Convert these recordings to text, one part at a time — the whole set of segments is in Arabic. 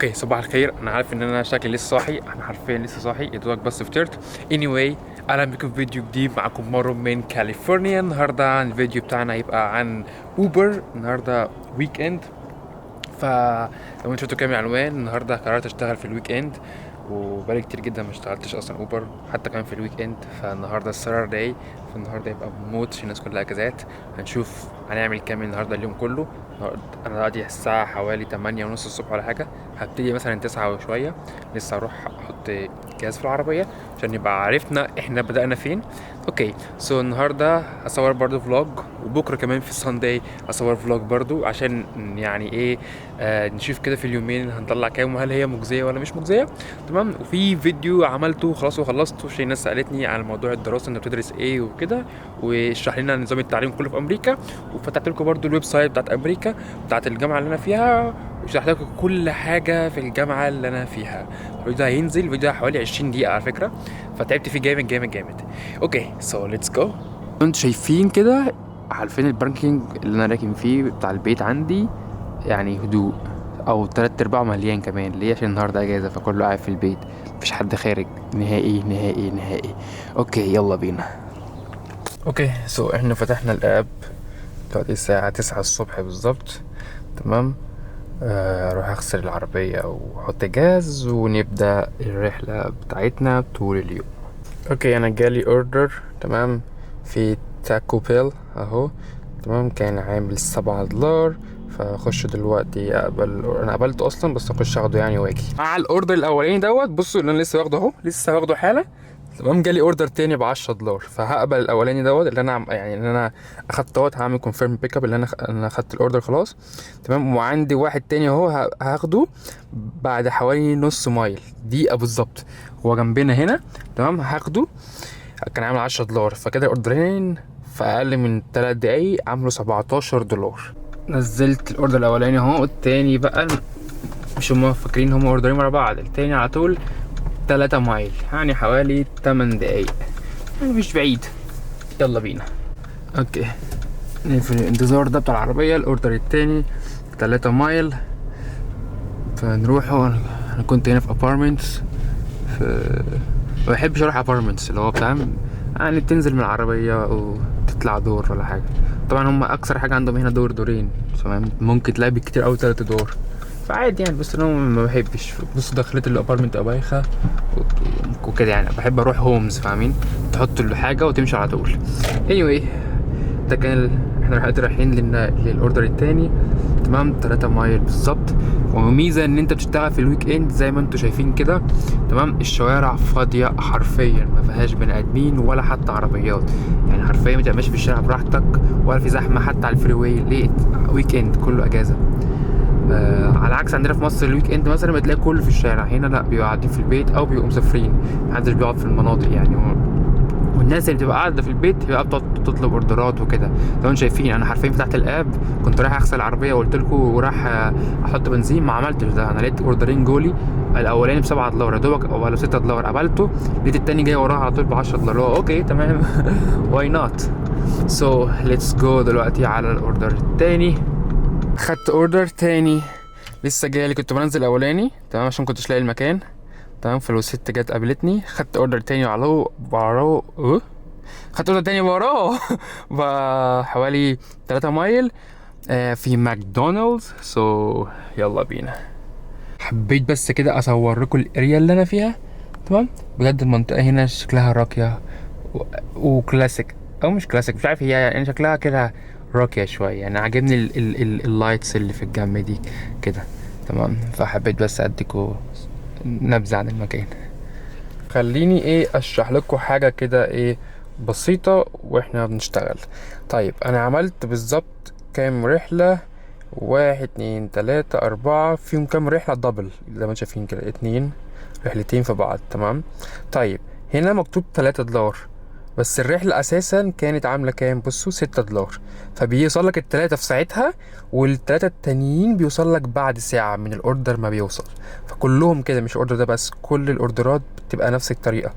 اوكي، صباح الخير. انا عارف ان انا شكلي لسه صاحي، انا حرفيا لسه صاحي يا دوبك بس فطرت. anyway، اهلا بكم في فيديو جديد. معاكم مارو من كاليفورنيا. النهارده الفيديو بتاعنا هيبقى عن اوبر. النهارده ويك اند، فلو انتوا شفتوا كام عنوان، النهارده قررت اشتغل في الويك اند، وبقالي كتير جدا ما اشتغلتش اصلا اوبر حتى كمان في الويك اند. فالنهارده السيرر داي، فالنهارده يبقى موت عشان الناس كلها اجازات. هنشوف هنعمل كام النهارده اليوم كله. انا دلوقتي الساعه حوالي 8 ونص الصبح ولا حاجه. هبتدي مثلا 9 وشويه. لسه هروح احط جهاز في العربيه عشان نبقى عرفنا احنا بدأنا فين. اوكي، النهارده هصور برضو فلوج، وبكره كمان في السانداي هصور فلوج برضو عشان يعني ايه، نشوف كده في اليومين هنطلع كام، وهل هي مجزيه ولا مش مجزيه. تمام. وفي فيديو عملته خلاص وخلصته عشان الناس سالتني عن موضوع الدراسه، انت بتدرس ايه وكده، واشرح لنا نظام التعليم كله في امريكا. وفتحت لكم برضو الويب سايت بتاعت امريكا بتاعت الجامعه اللي انا فيها، وشرحت لكم كل حاجه في الجامعه اللي انا فيها. الفيديو ده هينزل، الفيديو ده حوالي 20 دقيقه على فكره، فتعبت فيه جامد جامد جامد. اوكي، ليتس جو. انتوا شايفين كده، عارفين الباركينج اللي انا راكن فيه بتاع البيت عندي يعني هدوء، او تلات ارباعه مليان كمان. ليه؟ عشان النهارده اجازه، فكله قاعد في البيت، مفيش حد خارج نهائي نهائي نهائي. اوكي يلا بينا. اوكي، احنا فتحنا الاب دلوقتي الساعه 9 الصبح بالظبط. تمام. اروح اغسل العربيه واحط جاز ونبدا الرحله بتاعتنا طول اليوم. اوكي، انا جالي اوردر. تمام. في تاكو بيل اهو. تمام، كان عامل $7. فاخش دلوقتي اقبل، انا قبلته اصلا بس اخش اخده يعني واجي مع الاوردر الاولاني دوت. بصوا اللي انا لسه واخده اهو، لسه واخده حالا. تمام، جالي اوردر تاني $10، فهقبل الاولاني دوت اللي انا يعني اللي انا اخدت دوت. هعمل كونفيرم بيك اب اللي انا اخدت الاوردر خلاص. تمام. وعندي واحد تاني اهو هاخده بعد حوالي نص مايل، دقيقه بالظبط. هو جنبنا هنا. تمام، هاخده. كان عامل $10، فكده الاوردرين في اقل من 3 دقايق عملوا $17. نزلت الاوردر الاولاني اهو. التاني بقى مش هما فاكرين هما اوردرين ورا بعض، التاني على طول 3 مايل يعني حوالي 8 دقايق، يعني مش بعيد. يلا بينا. اوكي، في الانتظار ده بتاع العربية الاوردر التاني 3 مايل، فنروحوا. انا كنت هنا في ابارتمنتس، ما بحبش اروح ابارتمنتس اللي هو فاهم يعني بتنزل من العربيه وتطلع دور ولا حاجه. طبعا هم اكثر حاجه عندهم هنا دور دورين، تمام، ممكن تلاقي بالكتير قوي 3 دور، فعادي يعني. بس انا ما بحبش. بص دخلت الابارتمنت بايخه وكده يعني. بحب اروح هومز، فاهمين، تحط الحاجه وتمشي على طول. anyway، ده كان احنا رايحين للاوردر التاني. تمام، 3 مايل بالظبط. وميزه ان انت بتشتغل في الويك اند زي ما انتوا شايفين كده. تمام، الشوارع فاضيه حرفيا، ما فيهاش بني ادمين ولا حتى عربيات، يعني حرفيا ما تبقاش في الشارع براحتك ولا في زحمه حتى على الفري واي. ليه؟ ويك اند كله اجازه. على عكس عندنا في مصر الويك اند مثلا بتلاقي كله في الشارع، هنا لا، بيبقوا قاعدين في البيت او بيبقوا مسافرين، محدش بيقعد في المناطق يعني. والناس اللي بتبقى قاعده في البيت بقى بتقعد تطلب اوردرات وكده. لو انتوا شايفين انا حرفيا فتحت الاب، كنت رايح اغسل العربيه وقلت لكم وراح احط بنزين، ما عملتش ده. انا لقيت اوردرين جولي، الاولاني $7 يا دوبك ولا $6 قبلته، لقيت التاني جاي وراها على طول $10. اوكي تمام. واي نوت. ليتس جو دلوقتي على الاوردر التاني. خدت اوردر تاني لسه جاي، كنت بنزل الاولاني تمام عشان كنتش لاقي المكان. تمام، فالست جت قابلتني، خدت اوردر تاني وراه خدت اوردر تاني وراه بحوالي 3 مايل في ماكدونالدز. يلا بينا. حبيت بس كده اصور لكم الاريا اللي انا فيها. تمام، بجد المنطقه هنا شكلها راقيه وكلاسيك، او مش كلاسيك، مش عارف هي يعني شكلها كده راقيه شويه يعني. عاجبني اللايتس اللي في الجنب دي كده. تمام، فحبيت بس اديكوا نبذه عن المكان. خليني اشرح لكم حاجه كده بسيطه واحنا بنشتغل. طيب، انا عملت بالظبط كام رحله؟ 1 2 3 4، فيهم كام رحله دبل زي ما شايفين كده، 2 رحلتين في بعض. تمام. طيب، هنا مكتوب $3، بس الرحلة أساسا كانت عاملة كام؟ بصوا $6. فبيوصل لك التلاتة في ساعتها، والتلاتة التانيين بيوصل لك بعد ساعة من الأوردر ما بيوصل. فكلهم كده، مش الأوردر ده بس، كل الأوردرات بتبقى نفس الطريقة.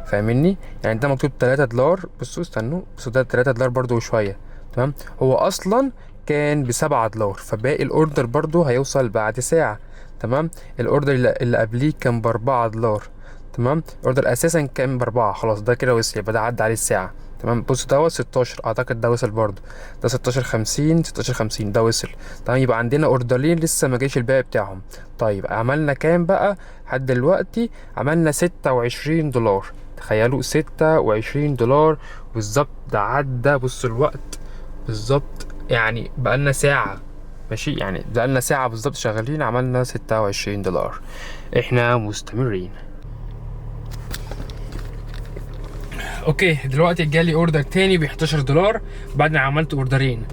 فاهمني؟ يعني ده مكتوب $3. بصوا استنوا، بصوا ده $3 برضو وشوية. تمام، هو أصلا كان $7، فباقي الأوردر برضو هيوصل بعد ساعة. تمام. الاوردر اللي قبليه كان ب4 دولار، تمام. الاوردر اساسا كان ب4، خلاص ده كده وصل، يبقى ده عدى عليه الساعه. تمام. بص دوت 16 اعتقد ده وصل برضه، ده 16.50 16.50 ده وصل. تمام. يبقى عندنا اوردرين لسه ما جاش الباقي بتاعهم. طيب عملنا كام بقى لحد دلوقتي؟ عملنا 26 دولار. تخيلوا 26 دولار بالظبط. ده عدى، بصوا الوقت بالظبط، يعني بقالنا ساعة ماشي، يعني بقالنا ساعة بالظبط شغالين، عملنا 26 دولار. احنا مستمرين. اوكي دلوقتي جالي اوردر تاني ب 11 دولار بعد ما عملت اوردرين،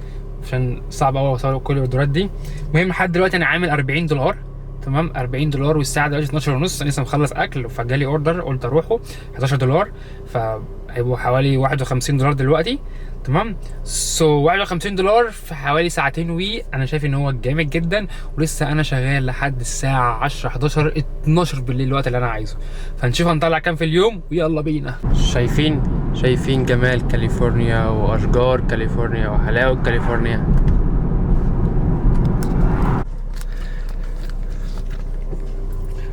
عشان صعب قوي اوصل كل الاوردرات دي. المهم لحد دلوقتي انا عامل 40 دولار. تمام. 40 دولار والساعه دلوقتي 12 ونص، انا لسه مخلص اكل فجالي اوردر قلت اروحه 11 دولار، فهيبقوا حوالي 51 دولار دلوقتي. تمام. 51 دولار في حوالي ساعتين، انا شايف ان هو جامد جدا، ولسه انا شغال لحد الساعه 10 11 12 بالليل الوقت اللي انا عايزه. فنشوف هنطلع كام في اليوم ويلا بينا. شايفين جمال كاليفورنيا واشجار كاليفورنيا وحلاوه كاليفورنيا.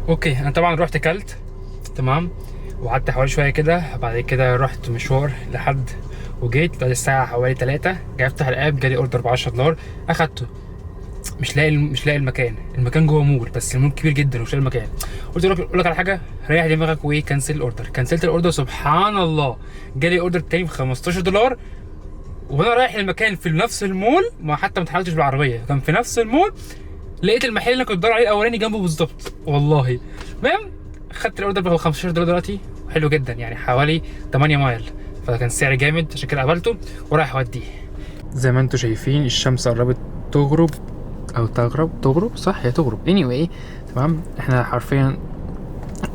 اوكي انا طبعا رحت كلت، تمام، وقعدت حوالي شويه كده، بعد كده رحت مشوار لحد وجيت بعد الساعه حوالي 3 جاي افتح الاب جالي اوردر ب 10 دولار اخدته. مش لاقي المكان جوه مول، بس المول كبير جدا ومش لاقي المكان. قلت له اقول لك على حاجه، ريح دماغك وايه كنسل الاوردر. كنسلت الاوردر، سبحان الله جالي اوردر تاني ب 15 دولار وانا رايح المكان في نفس المول، ما حتى ما اتحركتش بالعربيه، كان في نفس المول، لقيت المحل اللي كنت بدور عليه الاولاني جنبه بالظبط والله. المهم خدت الاوردر ب 15 دولار دلوقتي، حلو جدا يعني حوالي 8 مايل، فكان سعر جامد عشان كده قبلته ورايح اوديه. زي ما انتم شايفين الشمس قربت تغرب او تغرب صح، هي تغرب anyway. تمام. احنا حرفيا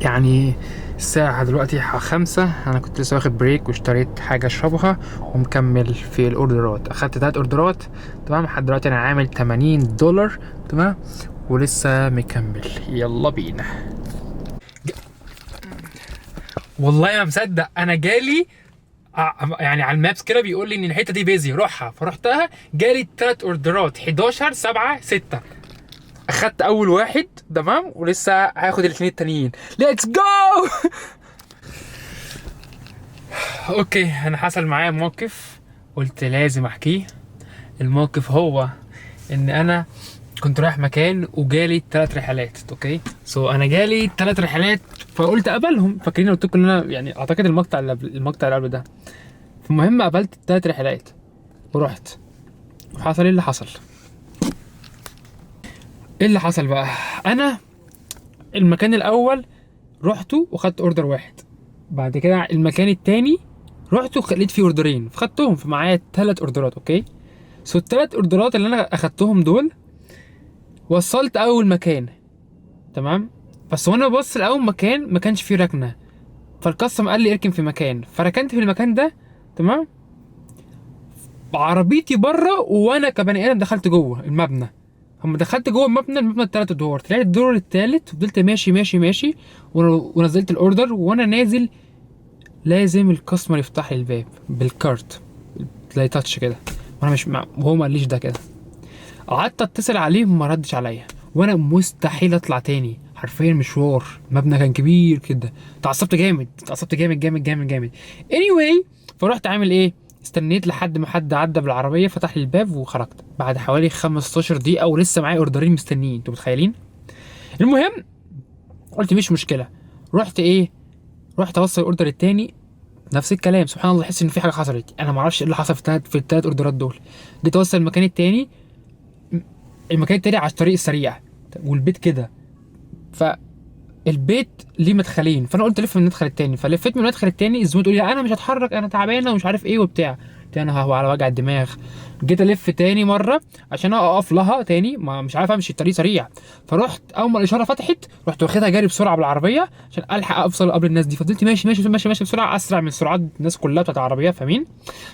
يعني الساعة دلوقتي 5، انا كنت لسه واخد بريك واشتريت حاجة اشربها ومكمل في الاوردرات. اخدت 3 اوردرات، تمام. لحد دلوقتي انا عامل 80 دولار، تمام، ولسه مكمل. يلا بينا. والله ما مصدق انا جالي يعني على المابس كده بيقول لي ان الحته دي بيزي روحها، فرحتها جالي 3 اوردرات 11 7 6. اخدت اول واحد، تمام، ولسه هاخد الاثنين التانيين. ليتس جو. اوكي انا حصل معايا موقف قلت لازم احكيه. الموقف هو ان انا كنت رايح مكان وجالي 3 رحلات. اوكي انا جالي 3 رحلات فقلت اقبلهم. فاكرين قلت لكم ان انا يعني اعتقد المقطع اللي قبل ده. فالمهم قبلت 3 رحلات ورحت، وحصل ايه اللي حصل. ايه اللي حصل بقى؟ انا المكان الاول رحته وخدت اوردر واحد، بعد كده المكان التاني رحت وخليت فيه اوردرين فخدتهم، فمعايا 3 اوردرات. اوكي ال3 اوردرات اللي انا اخدتهم دول وصلت اول مكان، تمام، بس وانا ببص لاول مكان ما كانش فيه ركنه، فالكاستم قال لي اركن في مكان، فركنت في المكان ده، تمام، عربيتي بره وانا كبني ادم دخلت جوه المبنى. اما دخلت جوه المبنى ال3 ادوار، طلعت الدور الثالث وفضلت ماشي ونزلت الاوردر. وانا نازل لازم الكاستمر يفتح لي الباب بالكارت، تلاقي تاتش كده، وانا مش وهو ما قاليش ده كده. قعدت اتصل عليه ما ردش عليا، وانا مستحيل اطلع تاني، حرفيا مشوار، المبنى كان كبير كده. اتعصبت جامد. anyway فرحت عامل ايه، استنيت لحد ما حد عدى بالعربيه فتح لي الباب وخرجت بعد حوالي 15 دقيقه ولسه معايا اوردرين مستنيين. انتوا متخيلين؟ المهم قلت مش مشكله، رحت اوصل الاوردر التاني، نفس الكلام. سبحان الله احس ان في حاجه حصلت، انا ما اعرفش ايه اللي حصل في ال3 اوردرات دول. جيت اوصل المكان التاني على الطريق السريع والبيت كده، فالبيت ليه مدخلين، فانا قلت الف من المدخل التاني، فلفيت من المدخل التاني، الزبون تقول لي انا مش هتحرك انا تعبانه ومش عارف ايه وبتاع، قلت انا هو على وجع الدماغ. جيت الف تاني مره عشان اقف لها تاني، ما مش عارف امشي الطريق سريع، فرحت اول ما الاشاره فتحت رحت واخدها جاري بسرعه بالعربيه عشان الحق اوصل قبل الناس دي. فضلت ماشي بسرعه، اسرع من سرعات الناس كلها بتاعت العربيه، فاهمين،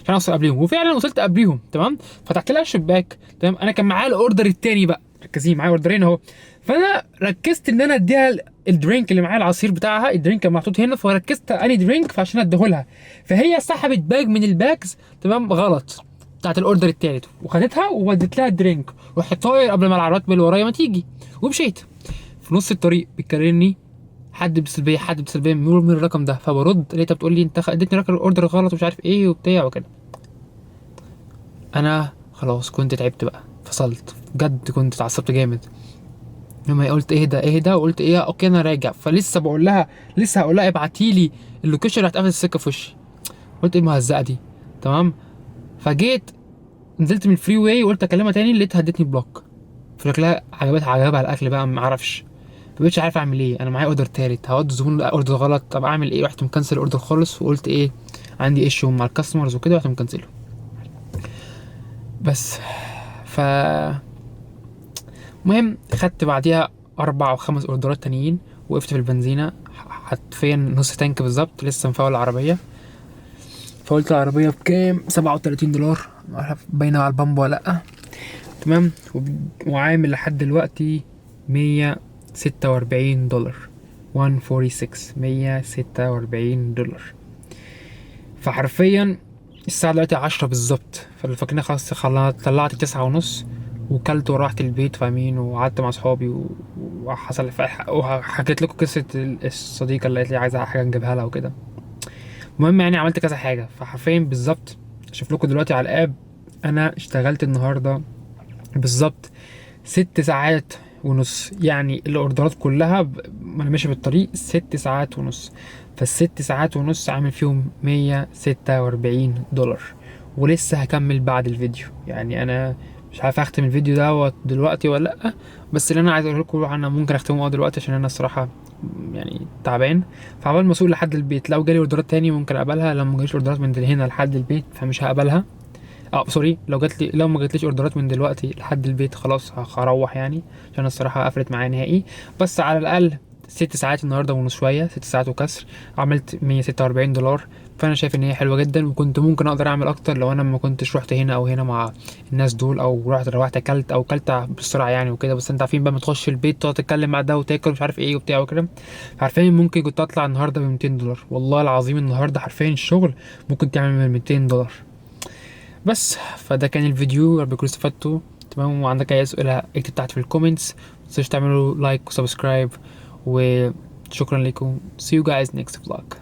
عشان اوصل قبليهم. وفعلا وصلت قبليهم، تمام. فتحت لها الشباك، تمام. انا كان معايا الاوردر التاني بقى، ركزين معايا اوردرين اهو، فانا ركزت ان انا اديها الدرينك اللي معايا، العصير بتاعها، الدرينك كان محطوط هنا، فركزت اني درينك فعشان اديهولها، فهي سحبت باج من الباجز، تمام، غلط بتاعت الاوردر التالت، وخدتها ووديت لها الدرينك، رحت طاير قبل ما العربيات اللي ورايا ما تيجي ومشيت. في نص الطريق بيكلمني حد بسلبيه من الرقم ده، فبرد لقيتها بتقول لي انت اديتني رقم الاوردر غلط ومش عارف ايه وبتاع وكده. انا خلاص كنت تعبت بقى، فصلت بجد، كنت اتعصبت جامد. لما قلت ايه ده وقلت ايه اوكي انا راجع، فلسه بقول لها لسه هقول لها ابعتي لي اللوكيشن، راحت قفلت السكه في وشي. قلت ايه المهزقه دي؟ تمام. فجيت نزلت من الفري واي وقلت اكلمها تاني، لقيتها ادتني بلوك. فشكلها عجبها الاكل بقى، ما اعرفش. مبقتش عارف اعمل ايه، انا معايا اوردر تالت، هودي الزبون اوردر غلط، طب اعمل ايه؟ رحت مكنسل الاوردر خالص، وقلت ايه عندي ايشو مع الكاستمرز وكده، رحت مكنسله. بس ف المهم خدت بعديها 4 أو 5 اوردرات تانيين. وقفت في البنزينة حرفيا نص تانك بالظبط، لسه مفول العربية. فقلت العربية بكام؟ $37، معرف باينة على البامبا ولا لأ. تمام. وعامل لحد دلوقتي $146، 146 $146. فحرفيا الساعة دلوقتي 10 بالظبط، فالفاكرين خلاص طلعت 9:30 وكلت ورحت البيت فاهمين، وقعدت مع صحابي وحصل وحكيت لكم قصة الصديقة اللي قالت لي عايزة حاجة نجيبها لها وكده. المهم يعني عملت كذا حاجة، فحرفيا بالظبط اشوف لكم دلوقتي على الاب. انا اشتغلت النهاردة بالظبط 6 ساعات ونص، يعني الاوردرات كلها ما انا ماشي بالطريق 6 ساعات ونص. فال6 ساعات ونص عامل فيهم $146. ولسه هكمل بعد الفيديو، يعني انا مش عارف اختم الفيديو دوت دلوقتي ولا لا. بس اللي انا عايز اقول لكم انا ممكن اختمه دلوقتي عشان انا الصراحه يعني تعبان. فعمال مسؤول لحد البيت، لو جالي اوردرات تاني ممكن اقبلها، لو ما جاليش اوردرات من هنا لحد البيت فمش هقبلها. سوري، لو ما جاتليش اوردرات من دلوقتي لحد البيت خلاص هروح يعني، عشان الصراحه قفلت معايا نهائي. بس على الاقل 6 ساعات النهارده ونص، شويه 6 ساعات وكسر، عملت $146. فانا شايف ان هي حلوه جدا، وكنت ممكن اقدر اعمل اكتر لو انا ما كنتش رحت هنا او هنا مع الناس دول، او روحت اكلت بسرعه يعني وكده. بس انت عارفين بقى، ما تخش البيت تقعد تتكلم مع ده وتاكل مش عارف ايه وبتاع وكده. عارفين ممكن كنت اطلع النهارده ب $200، والله العظيم النهارده حرفيا الشغل ممكن تعمل من $200. بس فده كان الفيديو، رب يكونوا استفدتوا. تمام. وعندك اي اسئله اكتب تحت في الكومنتس، متنسوش تعملوا لايك وسبسكرايب. وشكرا لكم. see you guys next vlog.